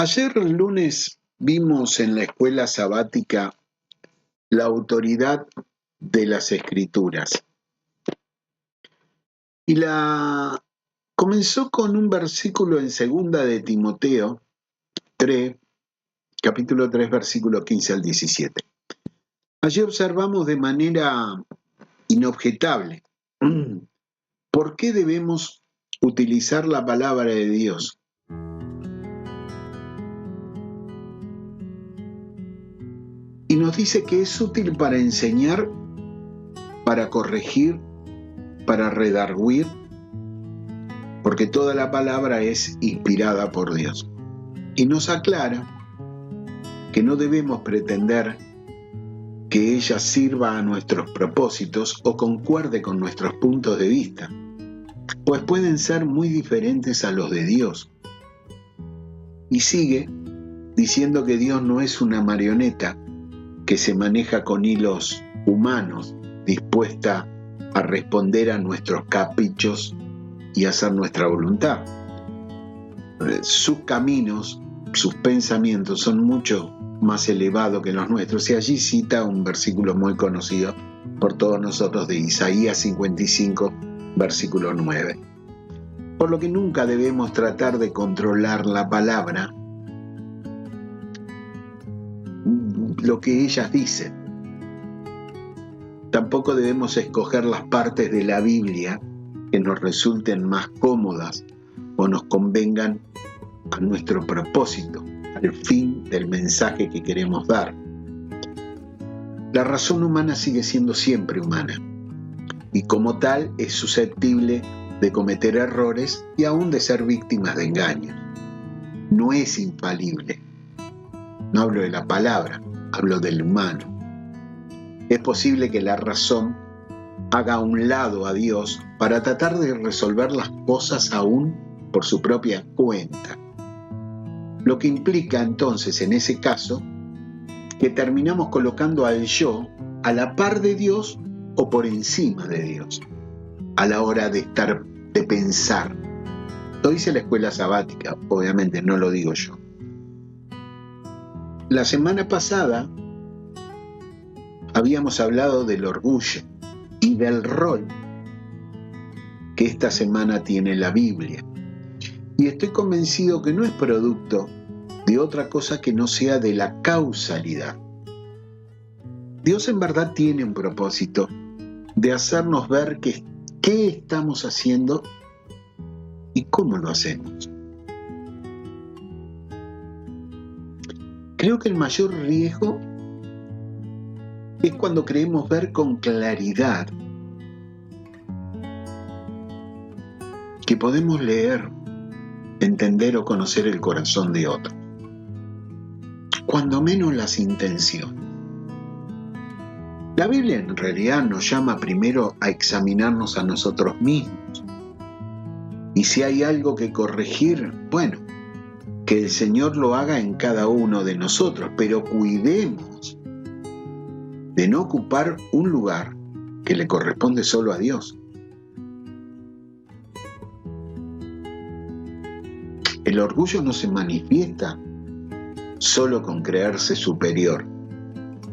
Ayer lunes vimos en la escuela sabática la autoridad de las escrituras y la comenzó con un versículo en segunda de Timoteo 3, capítulo 3, versículo 15 al 17. Allí observamos de manera inobjetable por qué debemos utilizar la palabra de Dios. Y nos dice que es útil para enseñar, para corregir, para redarguir, porque toda la palabra es inspirada por Dios. Y nos aclara que no debemos pretender que ella sirva a nuestros propósitos o concuerde con nuestros puntos de vista, pues pueden ser muy diferentes a los de Dios. Y sigue diciendo que Dios no es una marioneta que se maneja con hilos humanos, dispuesta a responder a nuestros caprichos y hacer nuestra voluntad. Sus caminos, sus pensamientos son mucho más elevados que los nuestros, y allí cita un versículo muy conocido por todos nosotros de Isaías 55, versículo 9. Por lo que nunca debemos tratar de controlar la palabra, lo que ellas dicen. Tampoco debemos escoger las partes de la Biblia que nos resulten más cómodas o nos convengan a nuestro propósito, al fin del mensaje que queremos dar. La razón humana sigue siendo siempre humana y como tal es susceptible de cometer errores y aún de ser víctimas de engaños. No es infalible. No hablo de la palabra, hablo del humano. Es posible que la razón haga a un lado a Dios para tratar de resolver las cosas aún por su propia cuenta. Lo que implica entonces en ese caso que terminamos colocando al yo a la par de Dios o por encima de Dios a la hora de pensar. Lo dice la escuela sabática, obviamente no lo digo yo. La semana pasada habíamos hablado del orgullo y del rol que esta semana tiene la Biblia. Y estoy convencido que no es producto de otra cosa que no sea de la causalidad. Dios en verdad tiene un propósito de hacernos ver qué estamos haciendo y cómo lo hacemos. Creo que el mayor riesgo es cuando creemos ver con claridad que podemos leer, entender o conocer el corazón de otro, cuando menos las intenciones. La Biblia en realidad nos llama primero a examinarnos a nosotros mismos. Y si hay algo que corregir, bueno, que el Señor lo haga en cada uno de nosotros, pero cuidemos de no ocupar un lugar que le corresponde solo a Dios. El orgullo no se manifiesta solo con creerse superior,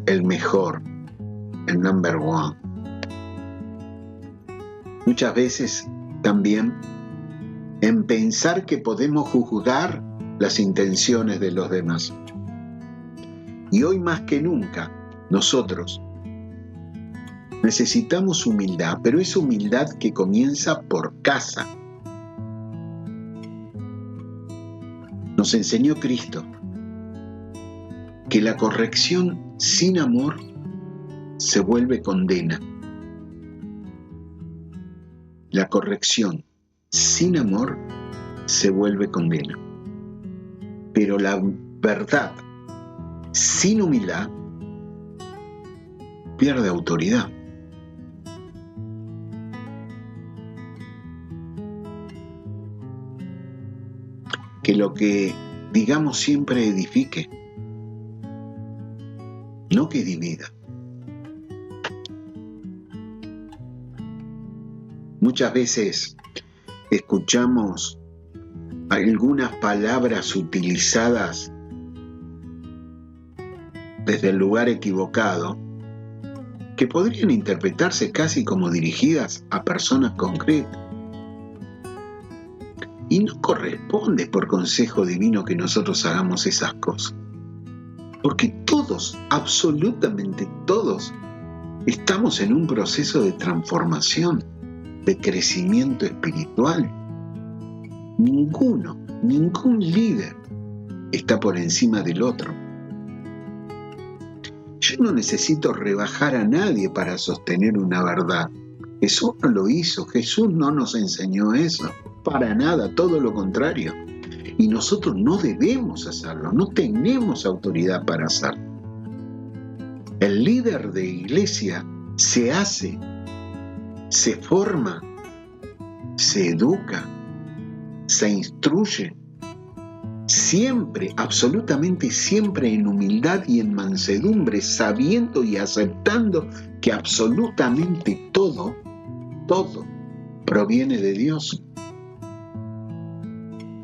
el mejor, el number one. Muchas veces también en pensar que podemos juzgar las intenciones de los demás. Y hoy más que nunca, nosotros necesitamos humildad, pero es humildad que comienza por casa. Nos enseñó Cristo que la corrección sin amor se vuelve condena. La corrección sin amor se vuelve condena. Pero la verdad sin humildad pierde autoridad. Que lo que digamos siempre edifique, no que divida. Muchas veces escuchamos algunas palabras utilizadas desde el lugar equivocado, que podrían interpretarse casi como dirigidas a personas concretas. Y no corresponde por consejo divino que nosotros hagamos esas cosas. Porque todos, absolutamente todos, estamos en un proceso de transformación, de crecimiento espiritual. Ningún líder está por encima del otro. Yo no necesito rebajar a nadie para sostener una verdad. Jesús no lo hizo, Jesús no nos enseñó eso, para nada, todo lo contrario. Y nosotros no debemos hacerlo, no tenemos autoridad para hacerlo. El líder de iglesia se hace, se forma, se educa, se instruye, siempre, absolutamente siempre en humildad y en mansedumbre, sabiendo y aceptando que absolutamente todo proviene de Dios.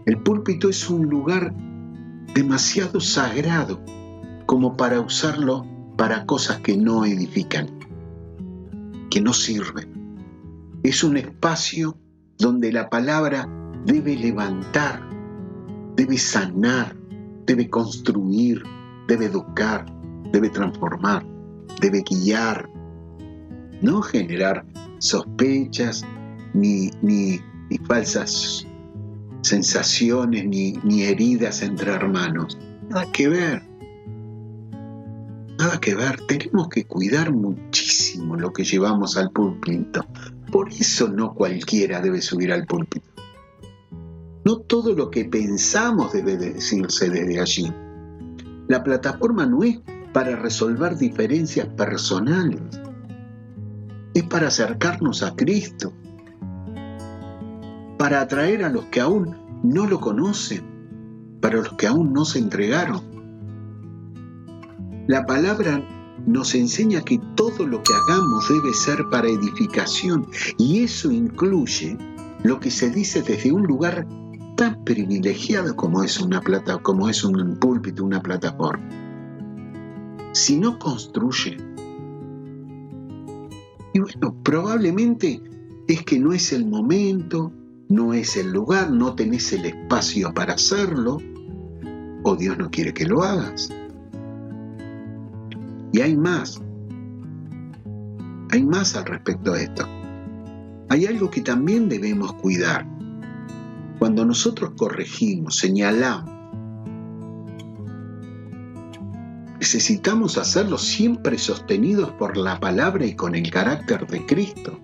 El púlpito es un lugar demasiado sagrado como para usarlo para cosas que no edifican, que no sirven. Es un espacio donde la palabra debe levantar, debe sanar, debe construir, debe educar, debe transformar, debe guiar, no generar sospechas ni falsas sensaciones ni heridas entre hermanos. Nada que ver. Tenemos que cuidar muchísimo lo que llevamos al púlpito. Por eso no cualquiera debe subir al púlpito. No todo lo que pensamos debe decirse desde allí. La plataforma no es para resolver diferencias personales. Es para acercarnos a Cristo, para atraer a los que aún no lo conocen, para los que aún no se entregaron. La palabra nos enseña que todo lo que hagamos debe ser para edificación, y eso incluye lo que se dice desde un lugar tan privilegiado como es un púlpito, una plataforma. Si no construye, y bueno, probablemente es que no es el momento, no es el lugar, no tenés el espacio para hacerlo, o Dios no quiere que lo hagas. Y hay más al respecto de esto. Hay algo que también debemos cuidar. Cuando nosotros corregimos, señalamos, necesitamos hacerlo siempre sostenidos por la palabra y con el carácter de Cristo.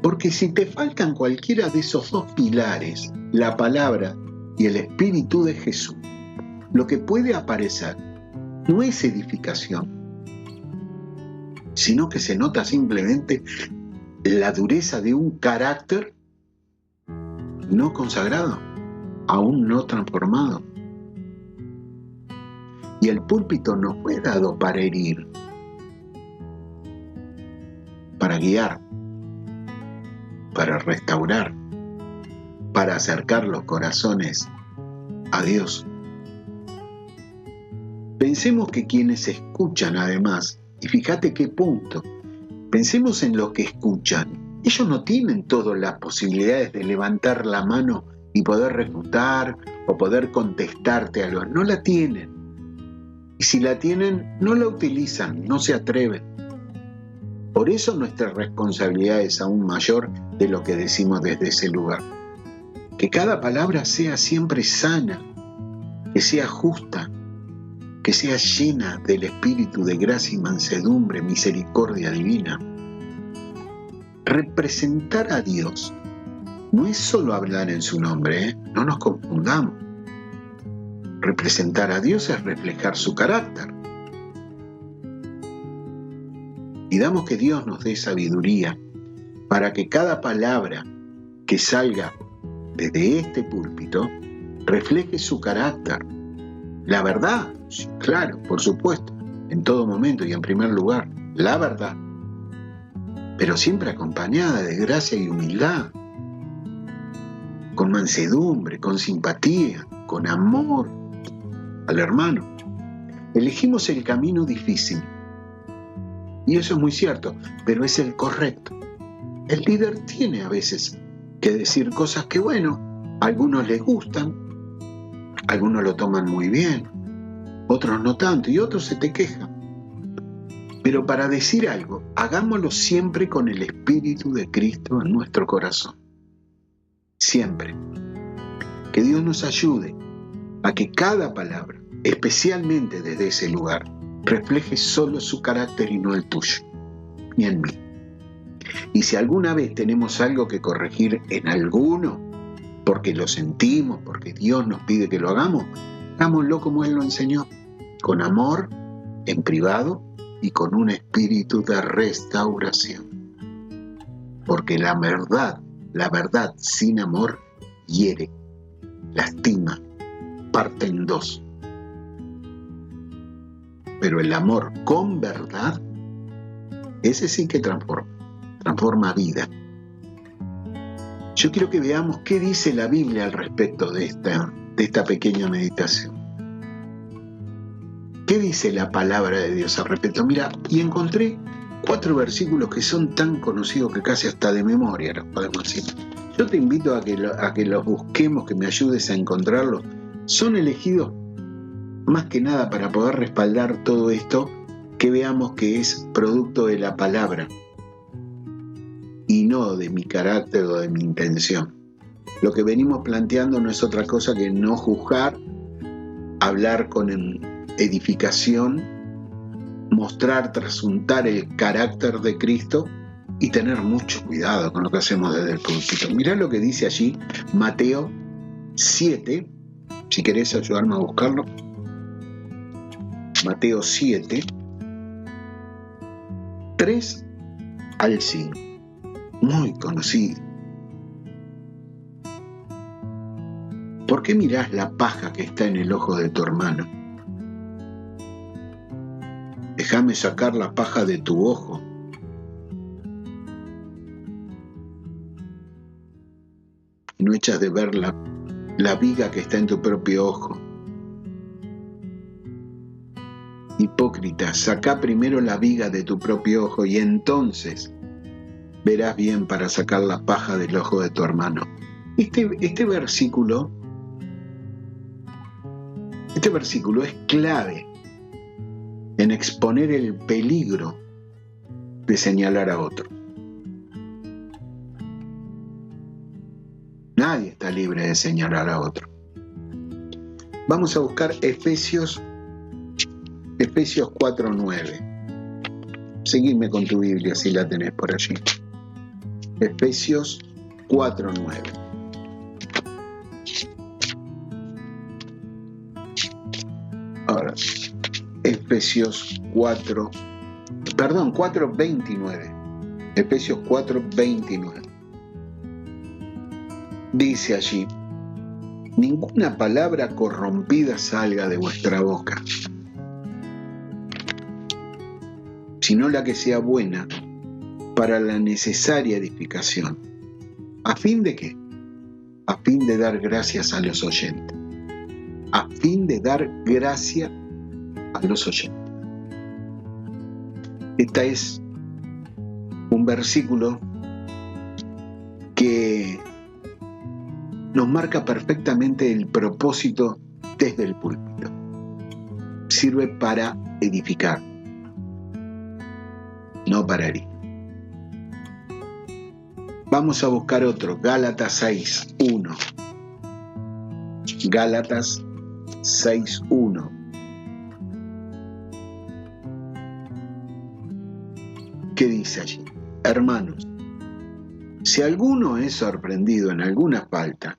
Porque si te faltan cualquiera de esos dos pilares, la palabra y el Espíritu de Jesús, lo que puede aparecer no es edificación, sino que se nota simplemente la dureza de un carácter no consagrado, aún no transformado. Y el púlpito no fue dado para herir, para guiar, para restaurar, para acercar los corazones a Dios. Pensemos que quienes escuchan además, y fíjate qué punto, pensemos en lo que escuchan. Ellos no tienen todas las posibilidades de levantar la mano y poder refutar o poder contestarte algo. No la tienen. Y si la tienen, no la utilizan, no se atreven. Por eso nuestra responsabilidad es aún mayor de lo que decimos desde ese lugar. Que cada palabra sea siempre sana, que sea justa, que sea llena del espíritu de gracia y mansedumbre, misericordia divina. Representar a Dios no es solo hablar en su nombre, no nos confundamos. Representar a Dios es reflejar su carácter. Pidamos que Dios nos dé sabiduría para que cada palabra que salga desde este púlpito refleje su carácter. La verdad, sí, claro, por supuesto, en todo momento y en primer lugar, la verdad, pero siempre acompañada de gracia y humildad. con mansedumbre, con simpatía, con amor al hermano. Elegimos el camino difícil. Y eso es muy cierto, pero es el correcto. El líder tiene a veces que decir cosas que, bueno, a algunos les gustan, algunos lo toman muy bien, otros no tanto, y otros se te quejan. Pero para decir algo, hagámoslo siempre con el Espíritu de Cristo en nuestro corazón. Siempre. Que Dios nos ayude a que cada palabra, especialmente desde ese lugar, refleje solo su carácter y no el tuyo, ni el mío. Y si alguna vez tenemos algo que corregir en alguno, porque lo sentimos, porque Dios nos pide que lo hagamos, hagámoslo como Él lo enseñó, con amor, en privado y con un espíritu de restauración. Porque la verdad sin amor hiere, lastima, parte en dos. Pero el amor con verdad, ese sí que transforma vida. Yo quiero que veamos qué dice la Biblia al respecto de esta pequeña meditación. ¿Qué dice la palabra de Dios al respecto? Mira, y encontré 4 versículos que son tan conocidos que casi hasta de memoria los podemos decir. Yo te invito a que los busquemos, que me ayudes a encontrarlos. Son elegidos más que nada para poder respaldar todo esto, que veamos que es producto de la palabra y no de mi carácter o de mi intención. Lo que venimos planteando no es otra cosa que no juzgar, hablar con edificación, mostrar, trasuntar el carácter de Cristo y tener mucho cuidado con lo que hacemos desde el púlpito. Mirá lo que dice allí Mateo 7, si querés ayudarme a buscarlo. Mateo 7, 3 al 5. Muy conocido. ¿Por qué mirás la paja que está en el ojo de tu hermano? Déjame sacar la paja de tu ojo. Y no echas de ver la viga que está en tu propio ojo. Hipócrita, saca primero la viga de tu propio ojo y entonces verás bien para sacar la paja del ojo de tu hermano. Este versículo es clave en exponer el peligro de señalar a otro. Nadie está libre de señalar a otro. Vamos a buscar Efesios 4:9. Seguime con tu Biblia si la tenés por allí. Efesios 4:9. Ahora, Efesios 4:29. Efesios 4:29. Dice allí: ninguna palabra corrompida salga de vuestra boca, sino la que sea buena para la necesaria edificación. ¿A fin de qué? A fin de dar gracias a los oyentes. A fin de dar gracia a los oyentes. Este es un versículo que nos marca perfectamente el propósito desde el púlpito. Sirve para edificar, no para herir. Vamos a buscar otro, Gálatas 6:1. Gálatas 6:1. ¿Qué dice allí? Hermanos, si alguno es sorprendido en alguna falta,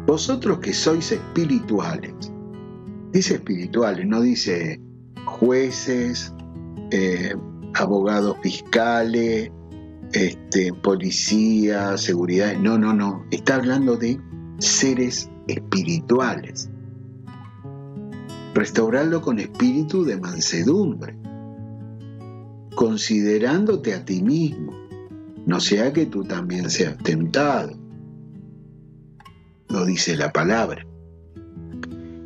vosotros que sois espirituales, dice espirituales, no dice jueces, abogados fiscales, policía, seguridad, no, está hablando de seres espirituales. Restaurarlo con espíritu de mansedumbre, considerándote a ti mismo, no sea que tú también seas tentado. lo dice la palabra.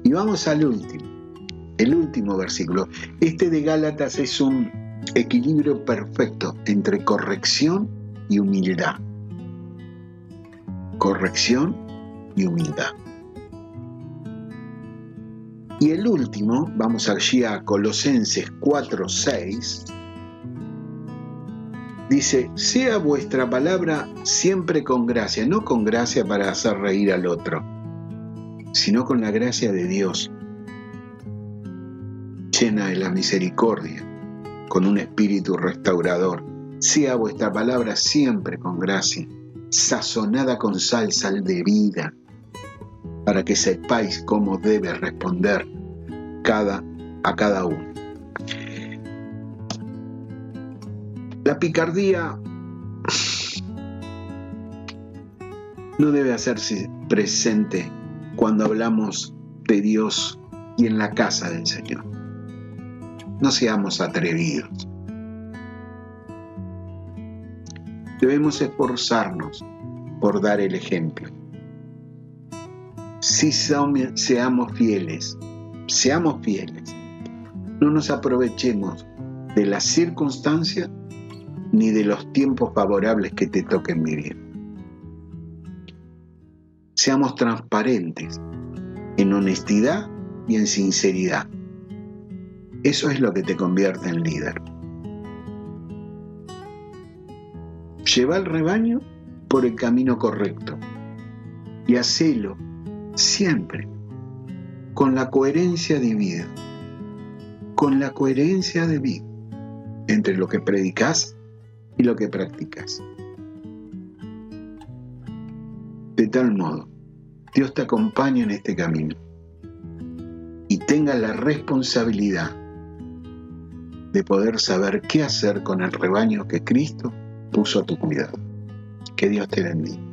Y vamos al último, el último versículo. Este de Gálatas es un equilibrio perfecto entre corrección y humildad. Corrección y humildad. Y el último, vamos allí a Colosenses 4:6, dice: sea vuestra palabra siempre con gracia, no con gracia para hacer reír al otro, sino con la gracia de Dios, llena de la misericordia, con un espíritu restaurador. Sea vuestra palabra siempre con gracia, sazonada con sal de vida, para que sepáis cómo debe responder a cada uno. La picardía no debe hacerse presente cuando hablamos de Dios y en la casa del Señor. No seamos atrevidos. Debemos esforzarnos por dar el ejemplo. Si seamos fieles, no nos aprovechemos de las circunstancias ni de los tiempos favorables que te toquen vivir. Seamos transparentes en honestidad y en sinceridad. Eso es lo que te convierte en líder. Lleva al rebaño por el camino correcto y hacelo siempre con la coherencia de vida, entre lo que predicas y lo que practicas. De tal modo, Dios te acompaña en este camino y tenga la responsabilidad de poder saber qué hacer con el rebaño que Cristo puso a tu cuidado. Que Dios te bendiga.